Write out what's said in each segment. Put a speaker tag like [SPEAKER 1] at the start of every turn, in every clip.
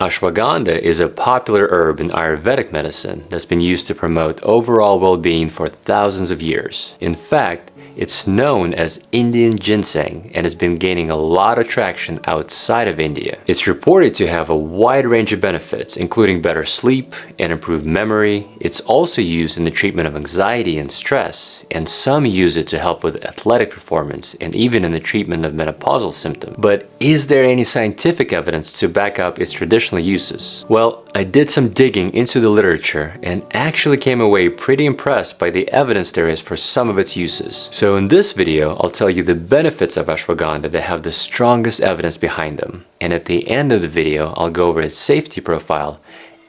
[SPEAKER 1] Ashwagandha is a popular herb in Ayurvedic medicine that's been used to promote overall well-being for thousands of years. In fact, it's known as Indian ginseng and has been gaining a lot of traction outside of India. It's reported to have a wide range of benefits, including better sleep and improved memory. It's also used in the treatment of anxiety and stress, and some use it to help with athletic performance and even in the treatment of menopausal symptoms. But is there any scientific evidence to back up its traditional uses? Well, I did some digging into the literature and actually came away pretty impressed by the evidence there is for some of its uses. So in this video, I'll tell you the benefits of ashwagandha that have the strongest evidence behind them. And at the end of the video, I'll go over its safety profile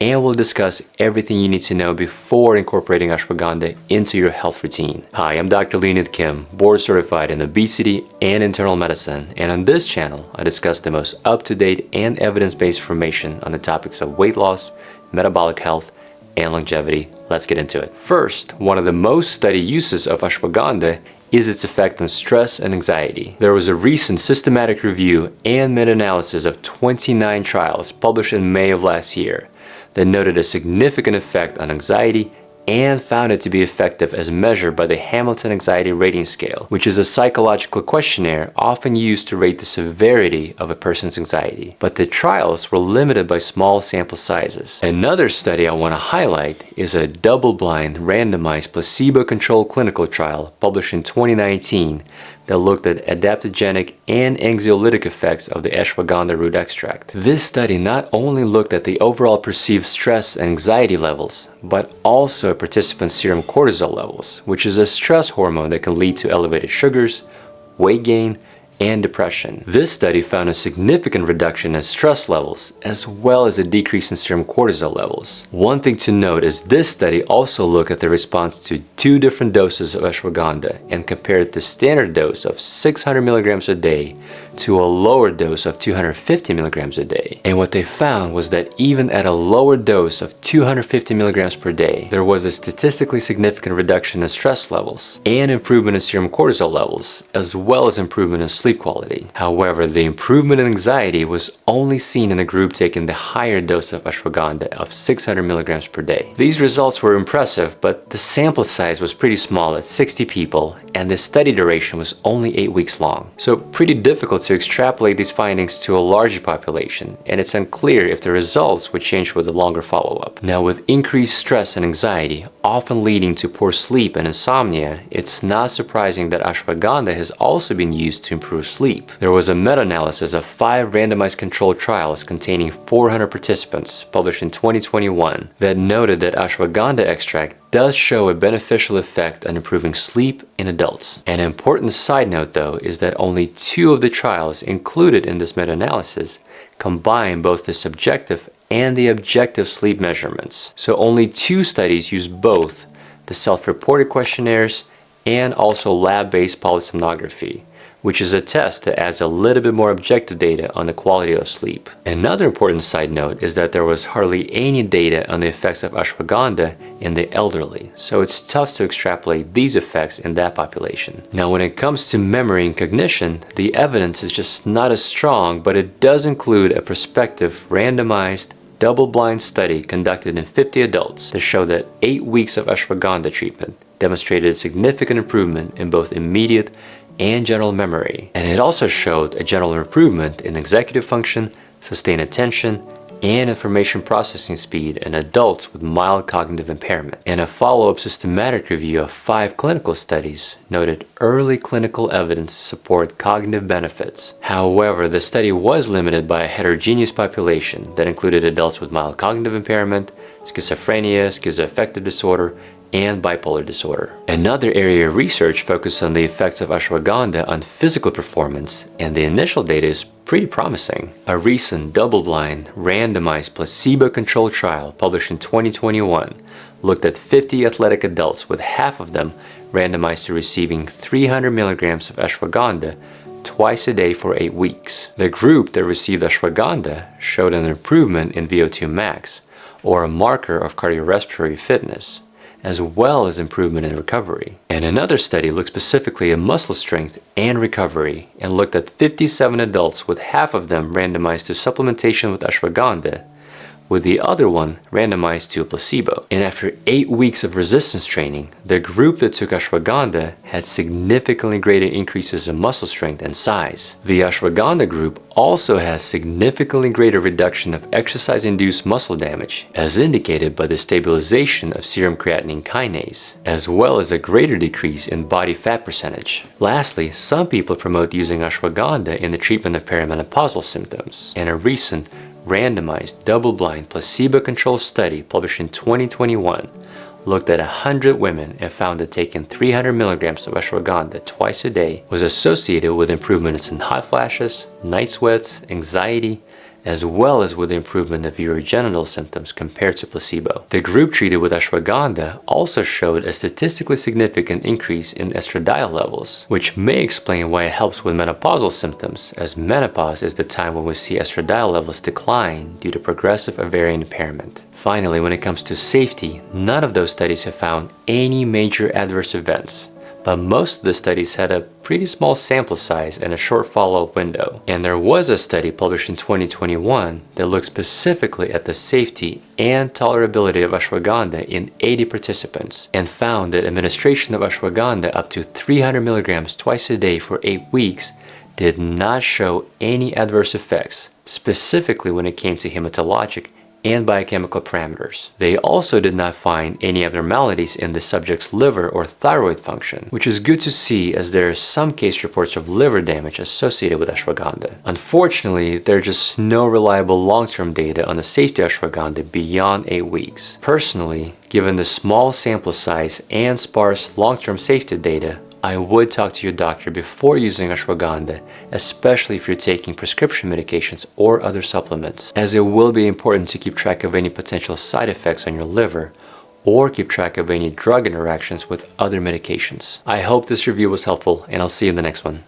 [SPEAKER 1] and we'll discuss everything you need to know before incorporating ashwagandha into your health routine. Hi, I'm Dr. Leonid Kim, board certified in obesity and internal medicine, and on this channel, I discuss the most up-to-date and evidence-based information on the topics of weight loss, metabolic health, and longevity. Let's get into it. First, one of the most studied uses of ashwagandha is its effect on stress and anxiety. There was a recent systematic review and meta-analysis of 29 trials published in May of last year that noted a significant effect on anxiety and found it to be effective as measured by the Hamilton Anxiety Rating Scale, which is a psychological questionnaire often used to rate the severity of a person's anxiety. But the trials were limited by small sample sizes. Another study I want to highlight is a double-blind, randomized, placebo-controlled clinical trial published in 2019 that looked at adaptogenic and anxiolytic effects of the ashwagandha root extract. This study not only looked at the overall perceived stress and anxiety levels, but also participants' serum cortisol levels, which is a stress hormone that can lead to elevated sugars, weight gain, and depression. This study found a significant reduction in stress levels as well as a decrease in serum cortisol levels. One thing to note is this study also looked at the response to 2 different doses of ashwagandha and compared the standard dose of 600 milligrams a day to a lower dose of 250 milligrams a day. And what they found was that even at a lower dose of 250 milligrams per day, there was a statistically significant reduction in stress levels and improvement in serum cortisol levels, as well as improvement in sleep quality. However, the improvement in anxiety was only seen in a group taking the higher dose of ashwagandha of 600 milligrams per day. These results were impressive, but the sample size was pretty small at 60 people, and the study duration was only 8 weeks long. So pretty difficult to extrapolate these findings to a larger population, and it's unclear if the results would change with a longer follow-up. Now, with increased stress and anxiety, often leading to poor sleep and insomnia, it's not surprising that ashwagandha has also been used to improve sleep. There was a meta-analysis of 5 randomized controlled trials containing 400 participants published in 2021 that noted that ashwagandha extract does show a beneficial effect on improving sleep in adults. An important side note though is that only 2 of the trials included in this meta-analysis combine both the subjective and the objective sleep measurements. So only 2 studies use both the self-reported questionnaires and also lab-based polysomnography, which is a test that adds a little bit more objective data on the quality of sleep. Another important side note is that there was hardly any data on the effects of ashwagandha in the elderly, so it's tough to extrapolate these effects in that population. Now, when it comes to memory and cognition, the evidence is just not as strong, but it does include a prospective, randomized, double-blind study conducted in 50 adults that showed that 8 weeks of ashwagandha treatment demonstrated a significant improvement in both immediate and general memory, and it also showed a general improvement in executive function, sustained attention, and information processing speed in adults with mild cognitive impairment. And a follow-up systematic review of 5 clinical studies noted early clinical evidence to support cognitive benefits. However, the study was limited by a heterogeneous population that included adults with mild cognitive impairment, schizophrenia, schizoaffective disorder, and bipolar disorder. Another area of research focused on the effects of ashwagandha on physical performance, and the initial data is pretty promising. A recent double-blind, randomized, placebo-controlled trial published in 2021 looked at 50 athletic adults, with half of them randomized to receiving 300 milligrams of ashwagandha twice a day for 8 weeks. The group that received ashwagandha showed an improvement in VO2 max, or a marker of cardiorespiratory fitness, as well as improvement in recovery. And another study looked specifically at muscle strength and recovery and looked at 57 adults, with half of them randomized to supplementation with ashwagandha with the other one randomized to a placebo. And after 8 weeks of resistance training, the group that took ashwagandha had significantly greater increases in muscle strength and size. The ashwagandha group also has significantly greater reduction of exercise-induced muscle damage, as indicated by the stabilization of serum creatinine kinase, as well as a greater decrease in body fat percentage. Lastly, some people promote using ashwagandha in the treatment of perimenopausal symptoms. In a recent randomized, double-blind, placebo-controlled study published in 2021 looked at 100 women and found that taking 300 milligrams of ashwagandha twice a day was associated with improvements in hot flashes, night sweats, anxiety, as well as with the improvement of urogenital symptoms compared to placebo. The group treated with ashwagandha also showed a statistically significant increase in estradiol levels, which may explain why it helps with menopausal symptoms, as menopause is the time when we see estradiol levels decline due to progressive ovarian impairment. Finally, when it comes to safety, none of those studies have found any major adverse events. But most of the studies had a pretty small sample size and a short follow-up window. And there was a study published in 2021 that looked specifically at the safety and tolerability of ashwagandha in 80 participants and found that administration of ashwagandha up to 300 milligrams twice a day for 8 weeks did not show any adverse effects, specifically when it came to hematologic and biochemical parameters. They also did not find any abnormalities in the subject's liver or thyroid function, which is good to see as there are some case reports of liver damage associated with ashwagandha. Unfortunately, there are just no reliable long-term data on the safety of ashwagandha beyond 8 weeks. Personally, given the small sample size and sparse long-term safety data, I would talk to your doctor before using ashwagandha, especially if you're taking prescription medications or other supplements, as it will be important to keep track of any potential side effects on your liver or keep track of any drug interactions with other medications. I hope this review was helpful, and I'll see you in the next one.